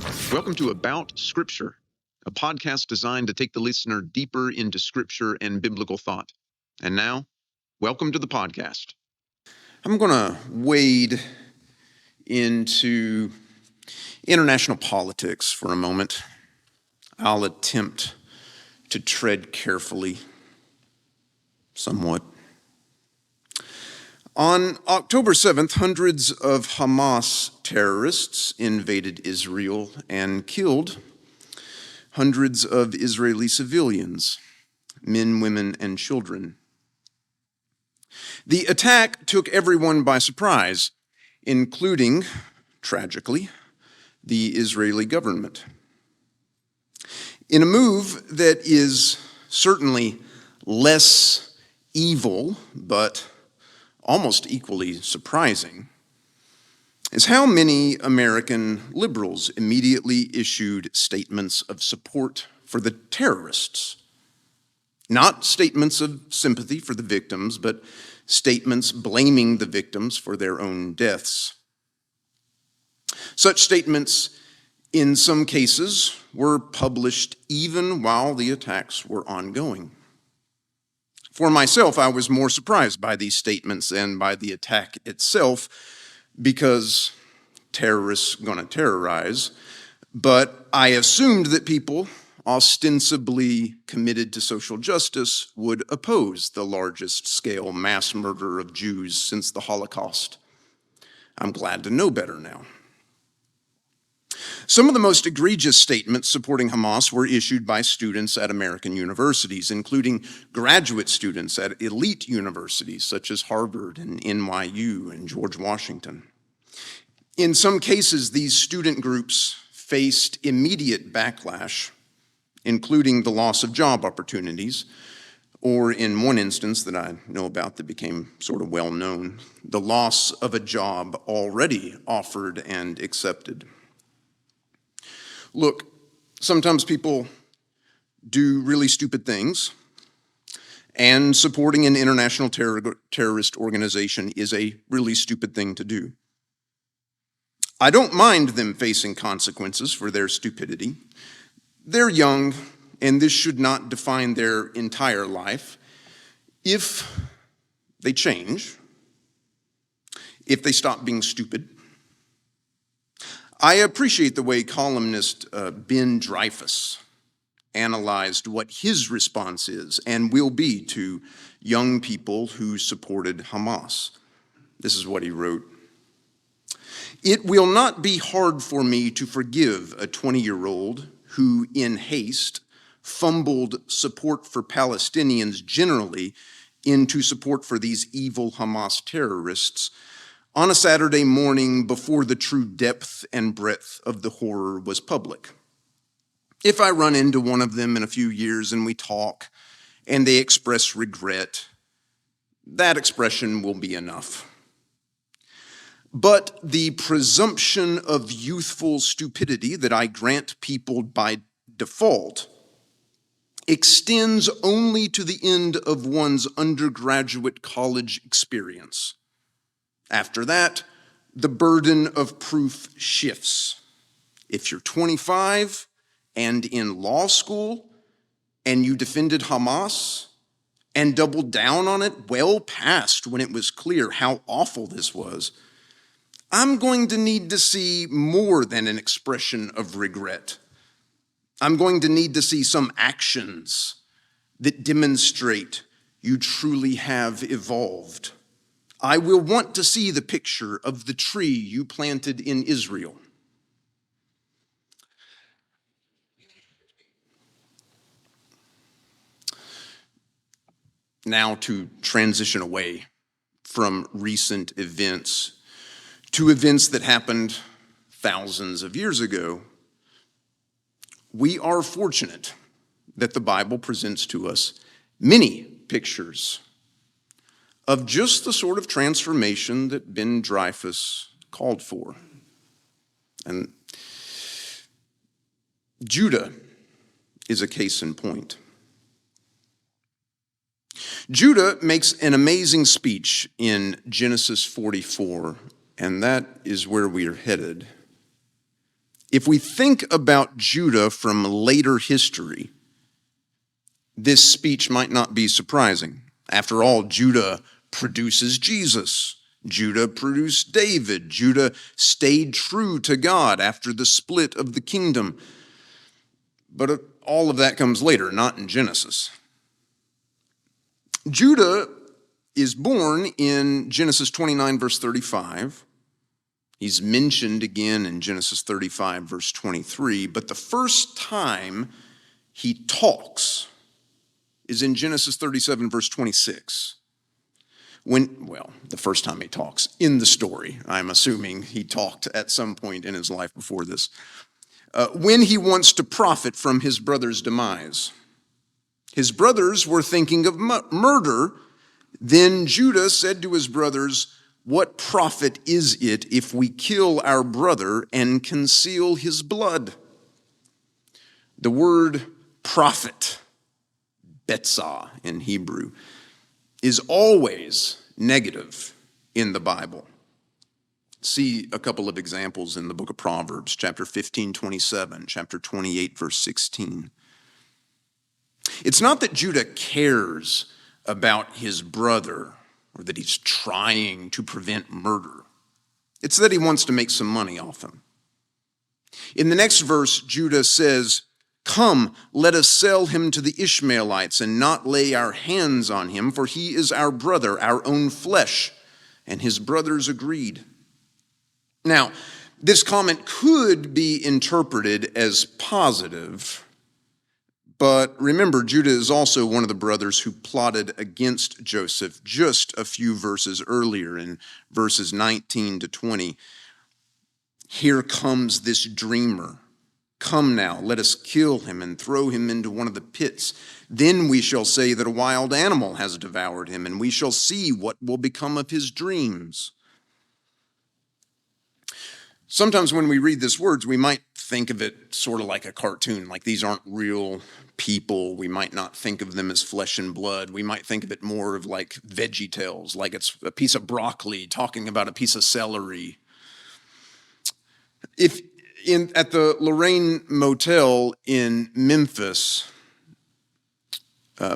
Welcome to About Scripture, a podcast designed to take the listener deeper into Scripture and biblical thought. And now, welcome to the podcast. I'm going to wade into international politics for a moment. I'll attempt to tread carefully, somewhat. On October 7th, hundreds of Hammas terrorists invaded Israel and killed hundreds of Israeli civilians, men, women, and children. The attack took everyone by surprise, including, tragically, the Israeli government. In a move that is certainly less evil, but almost equally surprising, is how many American liberals immediately issued statements of support for the terrorists. Not statements of sympathy for the victims, but statements blaming the victims for their own deaths. Such statements, in some cases, were published even while the attacks were ongoing. For myself, I was more surprised by these statements than by the attack itself, because terrorists gonna terrorize, but I assumed that people ostensibly committed to social justice would oppose the largest scale mass murder of Jews since the Holocaust. I'm glad to know better now. Some of the most egregious statements supporting Hamas were issued by students at American universities, including graduate students at elite universities such as Harvard and NYU and George Washington. In some cases, these student groups faced immediate backlash, including the loss of job opportunities, or in one instance that I know about that became sort of well known, the loss of a job already offered and accepted. Look, sometimes people do really stupid things, and supporting an international terrorist organization is a really stupid thing to do. I don't mind them facing consequences for their stupidity. They're young, and this should not define their entire life. If they change, if they stop being stupid. I appreciate the way columnist Ben Dreyfuss analyzed what his response is and will be to young people who supported Hamas. This is what he wrote. "It will not be hard for me to forgive a 20-year-old who, in haste, fumbled support for Palestinians generally into support for these evil Hamas terrorists on a Saturday morning before the true depth and breadth of the horror was public. If I run into one of them in a few years and we talk and they express regret, that expression will be enough. But the presumption of youthful stupidity that I grant people by default extends only to the end of one's undergraduate college experience. After that, the burden of proof shifts. If you're 25 and in law school and you defended Hamas and doubled down on it well past when it was clear how awful this was, I'm going to need to see more than an expression of regret. I'm going to need to see some actions that demonstrate you truly have evolved. I will want to see the picture of the tree you planted in Israel. Now to transition away from recent events to events that happened thousands of years ago. We are fortunate that the Bible presents to us many pictures of just the sort of transformation that Ben Dreyfuss called for. And Judah is a case in point. Judah makes an amazing speech in Genesis 44, and that is where we are headed. If we think about Judah from later history, this speech might not be surprising. After all, Judah produces Jesus. Judah produced David. Judah stayed true to God after the split of the kingdom. But all of that comes later, not in Genesis. Judah is born in Genesis 29, verse 35. He's mentioned again in Genesis 35, verse 23. But the first time he talks is in Genesis 37, verse 26. The first time he talks in the story, I'm assuming he talked at some point in his life before this, when he wants to profit from his brother's demise. His brothers were thinking of murder. Then Judah said to his brothers, "What profit is it if we kill our brother and conceal his blood?" The word profit, betzah in Hebrew, is always negative in the Bible. See a couple of examples in the book of Proverbs, chapter 15, 27, chapter 28, verse 16. It's not that Judah cares about his brother or that he's trying to prevent murder. It's that he wants to make some money off him. In the next verse, Judah says, "Come, let us sell him to the Ishmaelites and not lay our hands on him, for he is our brother, our own flesh." And his brothers agreed. Now, this comment could be interpreted as positive, but remember, Judah is also one of the brothers who plotted against Joseph just a few verses earlier in verses 19 to 20. Here comes this dreamer. Come now, let us kill him and throw him into one of the pits. Then we shall say that a wild animal has devoured him, and we shall see what will become of his dreams. Sometimes when we read these words, we might think of it sort of like a cartoon, like these aren't real people. We might not think of them as flesh and blood. We might think of it more of like Veggie Tales, like it's a piece of broccoli talking about a piece of celery. At the Lorraine Motel in Memphis,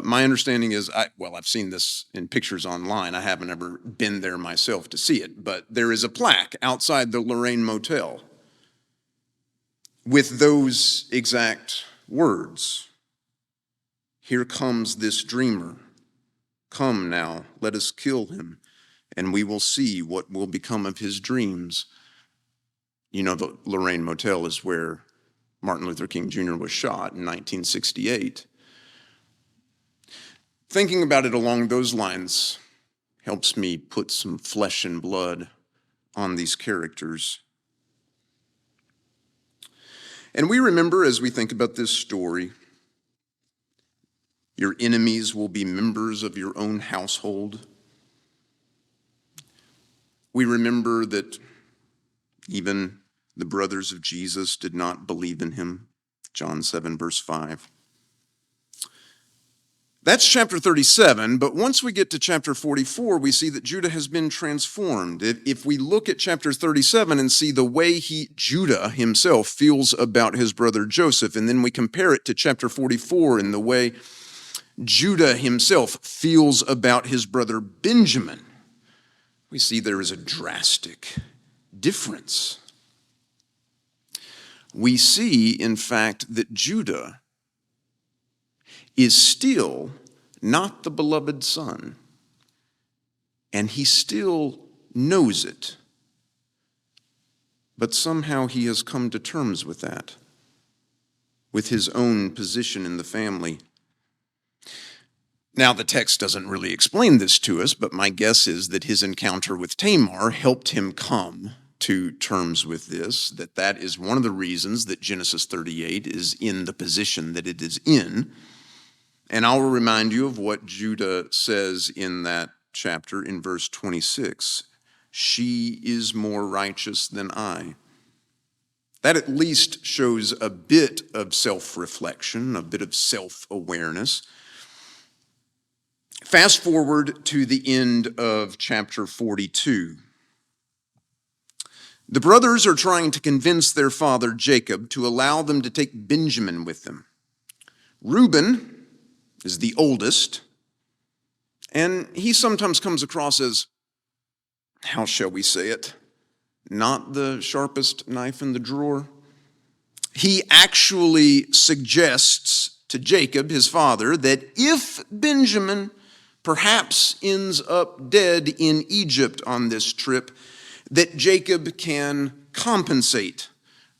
my understanding is, I've seen this in pictures online. I haven't ever been there myself to see it, but there is a plaque outside the Lorraine Motel with those exact words. Here comes this dreamer. Come now, let us kill him, and we will see what will become of his dreams. You know, the Lorraine Motel is where Martin Luther King Jr. was shot in 1968. Thinking about it along those lines helps me put some flesh and blood on these characters. And we remember, as we think about this story, your enemies will be members of your own household. We remember that even the brothers of Jesus did not believe in him. John 7, verse 5. That's chapter 37, but once we get to chapter 44, we see that Judah has been transformed. If we look at chapter 37 and see the way Judah himself feels about his brother Joseph, and then we compare it to chapter 44 in the way Judah himself feels about his brother Benjamin, we see there is a drastic difference. We see, in fact, that Judah is still not the beloved son, and he still knows it. But somehow he has come to terms with that, with his own position in the family. Now, the text doesn't really explain this to us, but my guess is that his encounter with Tamar helped him come to terms with this, that is one of the reasons that Genesis 38 is in the position that it is in. And I will remind you of what Judah says in that chapter in verse 26. She is more righteous than I. That at least shows a bit of self-reflection, a bit of self-awareness. Fast forward to the end of chapter 42. The brothers are trying to convince their father Jacob to allow them to take Benjamin with them. Reuben is the oldest, and he sometimes comes across as, how shall we say it, not the sharpest knife in the drawer. He actually suggests to Jacob, his father, that if Benjamin perhaps ends up dead in Egypt on this trip, that Jacob can compensate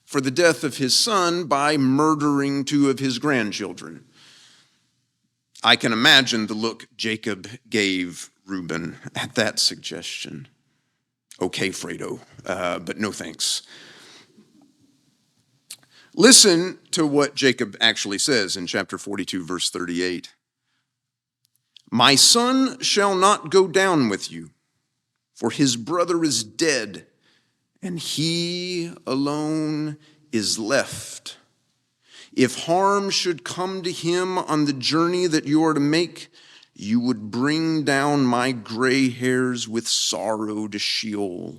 for the death of his son by murdering 2 of his grandchildren. I can imagine the look Jacob gave Reuben at that suggestion. Okay, Fredo, but no thanks. Listen to what Jacob actually says in chapter 42, verse 38. My son shall not go down with you, for his brother is dead, and he alone is left. If harm should come to him on the journey that you are to make, you would bring down my gray hairs with sorrow to Sheol.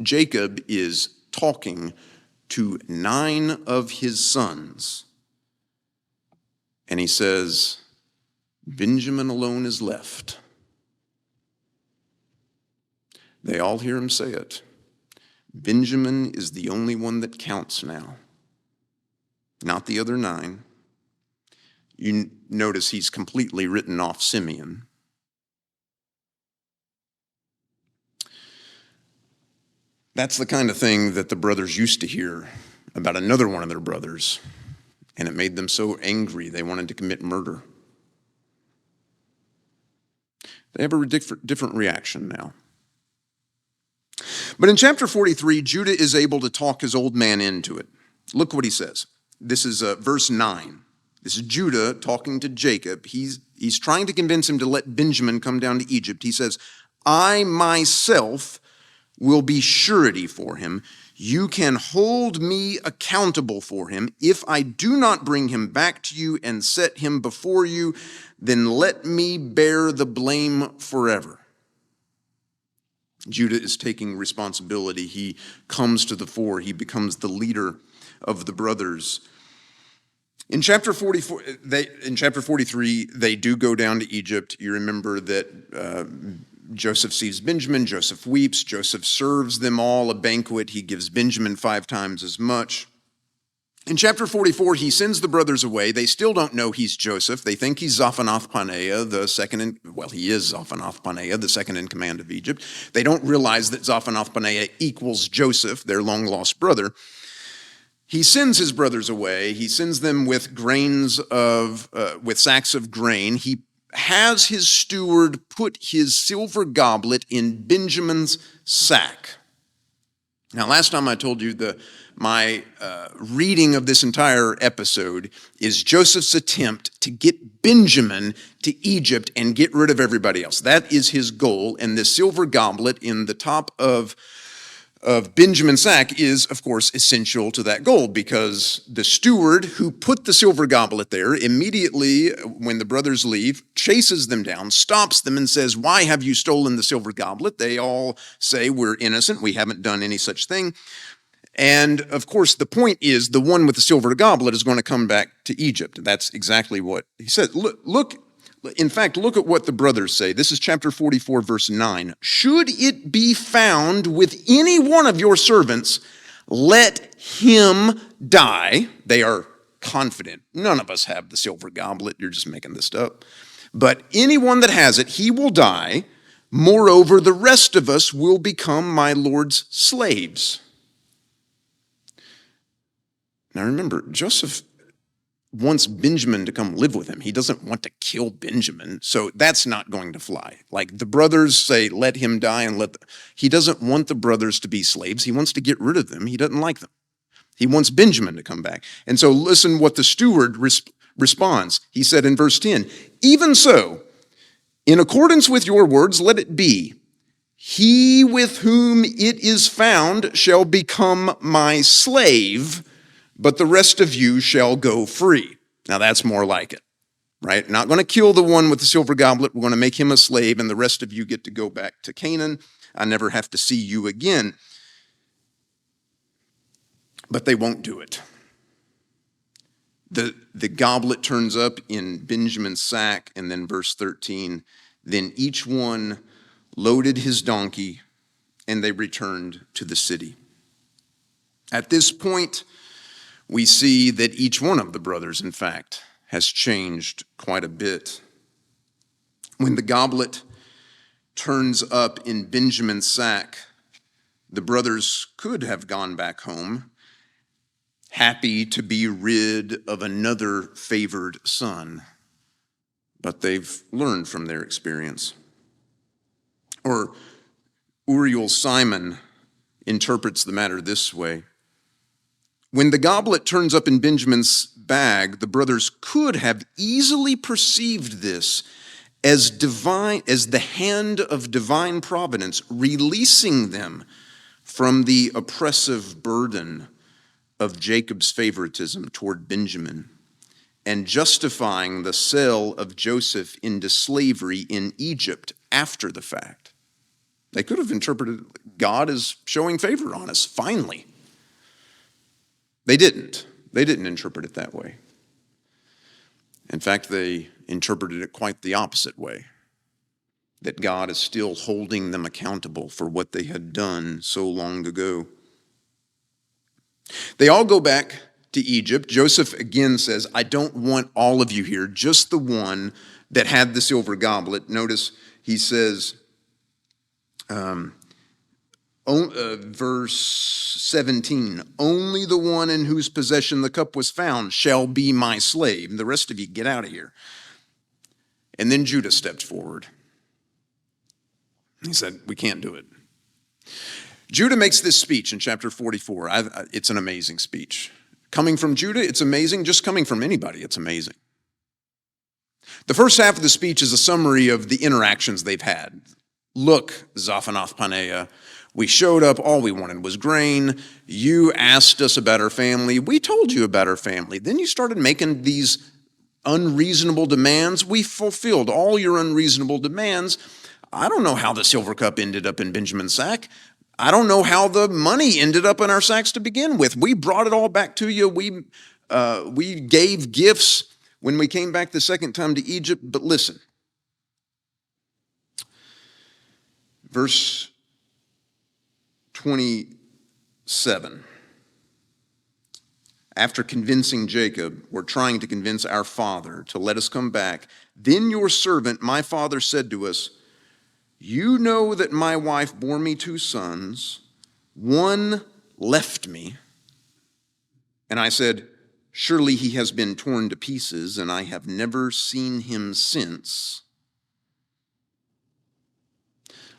Jacob is talking to 9 of his sons, and he says, Benjamin alone is left. They all hear him say it. Benjamin is the only one that counts now, not the other 9. You notice he's completely written off Simeon. That's the kind of thing that the brothers used to hear about another one of their brothers, and it made them so angry they wanted to commit murder. They have a different reaction now. But in chapter 43, Judah is able to talk his old man into it. Look what he says. This is verse 9. This is Judah talking to Jacob. He's trying to convince him to let Benjamin come down to Egypt. He says, I myself will be surety for him. You can hold me accountable for him. If I do not bring him back to you and set him before you, then let me bear the blame forever. Judah is taking responsibility. He comes to the fore. He becomes the leader of the brothers. In chapter 43, they do go down to Egypt. You remember that Joseph sees Benjamin. Joseph weeps. Joseph serves them all a banquet. He gives Benjamin 5 times as much. In chapter 44, he sends the brothers away. They still don't know he's Joseph. They think he's Zaphanath-Paneah, he is Zaphanath-Paneah, the second in command of Egypt. They don't realize that Zaphanath-Paneah equals Joseph, their long-lost brother. He sends his brothers away. He sends them with sacks of grain. He has his steward put his silver goblet in Benjamin's sack. Now, last time I told you my reading of this entire episode is Joseph's attempt to get Benjamin to Egypt and get rid of everybody else. That is his goal, and this silver goblet in the top of Benjamin's sack is, of course, essential to that goal, because the steward who put the silver goblet there immediately, when the brothers leave, chases them down, stops them, and says, why have you stolen the silver goblet? They all say, we're innocent. We haven't done any such thing. And, of course, the point is the one with the silver goblet is going to come back to Egypt. That's exactly what he said. In fact, look at what the brothers say. This is chapter 44, verse 9. Should it be found with any one of your servants, let him die. They are confident. None of us have the silver goblet. You're just making this up. But anyone that has it, he will die. Moreover, the rest of us will become my Lord's slaves. Now remember, Joseph wants Benjamin to come live with him. He doesn't want to kill Benjamin, so that's not going to fly. Like the brothers say, let him die, and he doesn't want the brothers to be slaves. He wants to get rid of them. He doesn't like them. He wants Benjamin to come back. And so listen what the steward responds. He said in verse 10, even so, in accordance with your words, let it be. He with whom it is found shall become my slave, but the rest of you shall go free. Now that's more like it, right? Not going to kill the one with the silver goblet. We're going to make him a slave, and the rest of you get to go back to Canaan. I never have to see you again. But they won't do it. The goblet turns up in Benjamin's sack, and then verse 13, then each one loaded his donkey, and they returned to the city. At this point, we see that each one of the brothers, in fact, has changed quite a bit. When the goblet turns up in Benjamin's sack, the brothers could have gone back home, happy to be rid of another favored son, but they've learned from their experience. Or Uriel Simon interprets the matter this way. When the goblet turns up in Benjamin's bag, the brothers could have easily perceived this as the hand of divine providence releasing them from the oppressive burden of Jacob's favoritism toward Benjamin and justifying the sale of Joseph into slavery in Egypt after the fact. They could have interpreted God as showing favor on us, finally. They didn't. They didn't interpret it that way. In fact, they interpreted it quite the opposite way, that God is still holding them accountable for what they had done so long ago. They all go back to Egypt. Joseph again says, I don't want all of you here, just the one that had the silver goblet. Notice he says, verse 17, only the one in whose possession the cup was found shall be my slave. And the rest of you, get out of here. And then Judah stepped forward. He said, we can't do it. Judah makes this speech in chapter 44. It's an amazing speech. Coming from Judah, it's amazing. Just coming from anybody, it's amazing. The first half of the speech is a summary of the interactions they've had. Look, Zaphanath Paneah, we showed up, all we wanted was grain. You asked us about our family. We told you about our family. Then you started making these unreasonable demands. We fulfilled all your unreasonable demands. I don't know how the silver cup ended up in Benjamin's sack. I don't know how the money ended up in our sacks to begin with. We brought it all back to you. We gave gifts when we came back the second time to Egypt. But listen, verse 27. After convincing Jacob, we're trying to convince our father to let us come back. Then your servant, my father, said to us, you know that my wife bore me 2 sons. One left me. And I said, surely he has been torn to pieces, and I have never seen him since.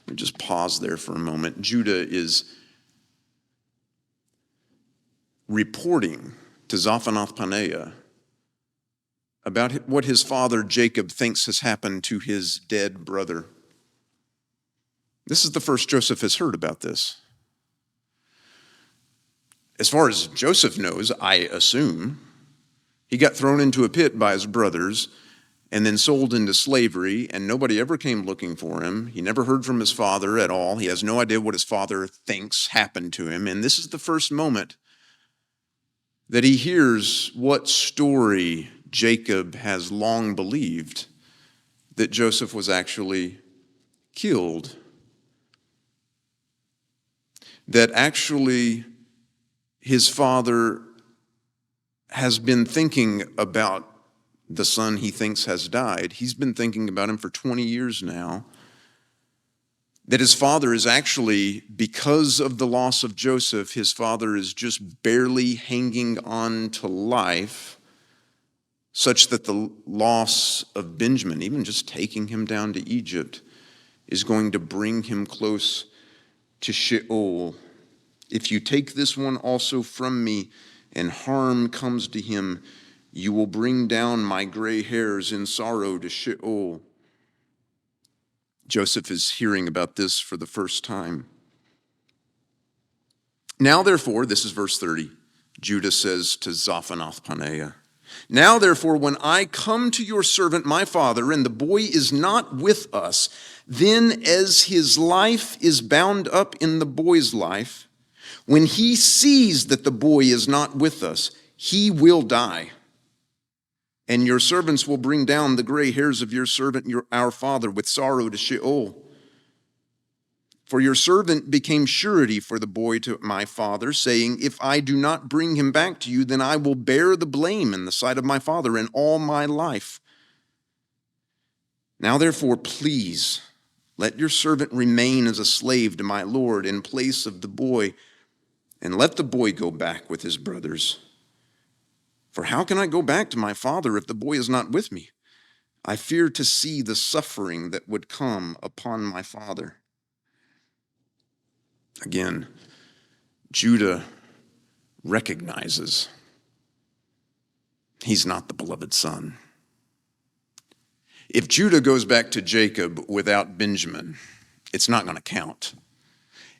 Let me just pause there for a moment. Judah is reporting to Zaphanath Paneah about what his father Jacob thinks has happened to his dead brother. This is the first Joseph has heard about this. As far as Joseph knows, I assume, he got thrown into a pit by his brothers and then sold into slavery, and nobody ever came looking for him. He never heard from his father at all. He has no idea what his father thinks happened to him. And this is the first moment that he hears what story Jacob has long believed, that Joseph was actually killed. That actually his father has been thinking about the son he thinks has died. He's been thinking about him for 20 years now. That his father is actually, because of the loss of Joseph, his father is just barely hanging on to life, such that the loss of Benjamin, even just taking him down to Egypt, is going to bring him close to Sheol. If you take this one also from me, and harm comes to him, you will bring down my gray hairs in sorrow to Sheol. Joseph is hearing about this for the first time. Now, therefore, this is verse 30, Judah says to Zaphanath Paneah, Now, therefore, when I come to your servant, my father, and the boy is not with us, then as his life is bound up in the boy's life, when he sees that the boy is not with us, he will die. And your servants will bring down the gray hairs of your servant, our father, with sorrow to Sheol. For your servant became surety for the boy to my father, saying, if I do not bring him back to you, then I will bear the blame in the sight of my father in all my life. Now therefore, please, let your servant remain as a slave to my lord in place of the boy, and let the boy go back with his brothers. For how can I go back to my father if the boy is not with me? I fear to see the suffering that would come upon my father. Again, Judah recognizes he's not the beloved son. If Judah goes back to Jacob without Benjamin, it's not going to count.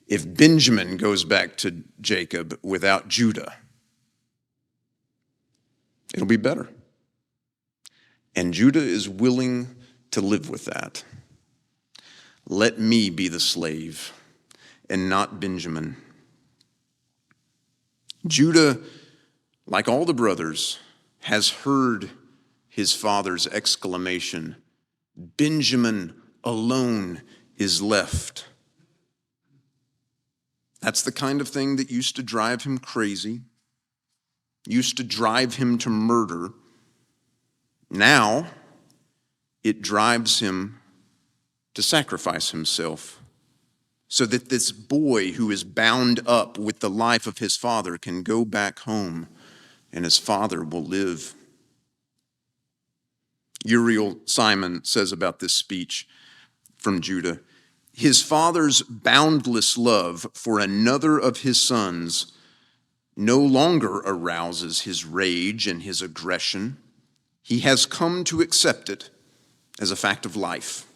If Benjamin goes back to Jacob without Judah, it'll be better. And Judah is willing to live with that. Let me be the slave and not Benjamin. Judah, like all the brothers, has heard his father's exclamation, Benjamin alone is left. That's the kind of thing that used to drive him crazy, used to drive him to murder. Now, it drives him to sacrifice himself so that this boy who is bound up with the life of his father can go back home and his father will live. Uriel Simon says about this speech from Judah, his father's boundless love for another of his sons no longer arouses his rage and his aggression. He has come to accept it as a fact of life.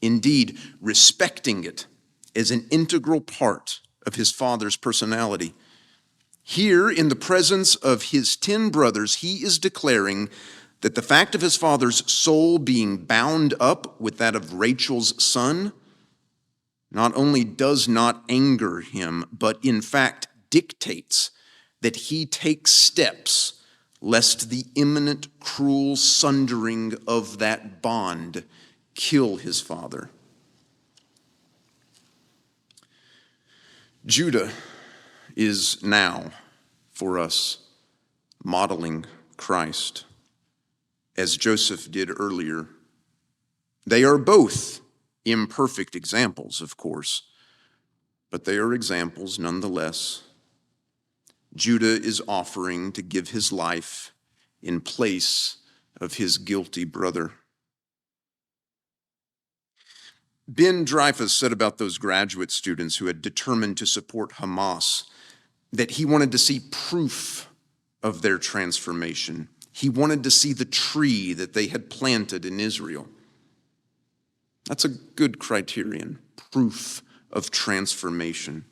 Indeed, respecting it as an integral part of his father's personality. Here, in the presence of his 10 brothers, he is declaring that the fact of his father's soul being bound up with that of Rachel's son not only does not anger him, but in fact dictates that he take steps lest the imminent cruel sundering of that bond kill his father. Judah is now, for us, modeling Christ, as Joseph did earlier. They are both imperfect examples, of course, but they are examples nonetheless. Judah is offering to give his life in place of his guilty brother. Ben Dreyfuss said about those graduate students who had determined to support Hammas that he wanted to see proof of their transformation. He wanted to see the tree that they had planted in Israel. That's a good criterion, proof of transformation.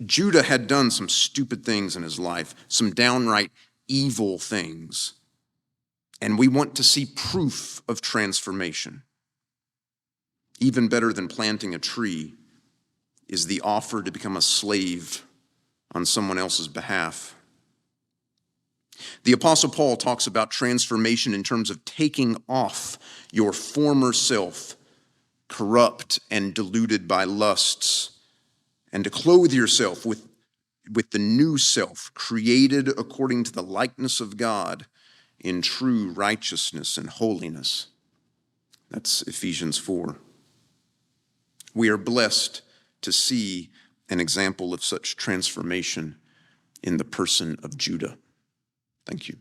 Judah had done some stupid things in his life, some downright evil things. And we want to see proof of transformation. Even better than planting a tree is the offer to become a slave on someone else's behalf. The Apostle Paul talks about transformation in terms of taking off your former self, corrupt and deluded by lusts, and to clothe yourself with the new self, created according to the likeness of God in true righteousness and holiness. That's Ephesians 4. We are blessed to see an example of such transformation in the person of Judah. Thank you.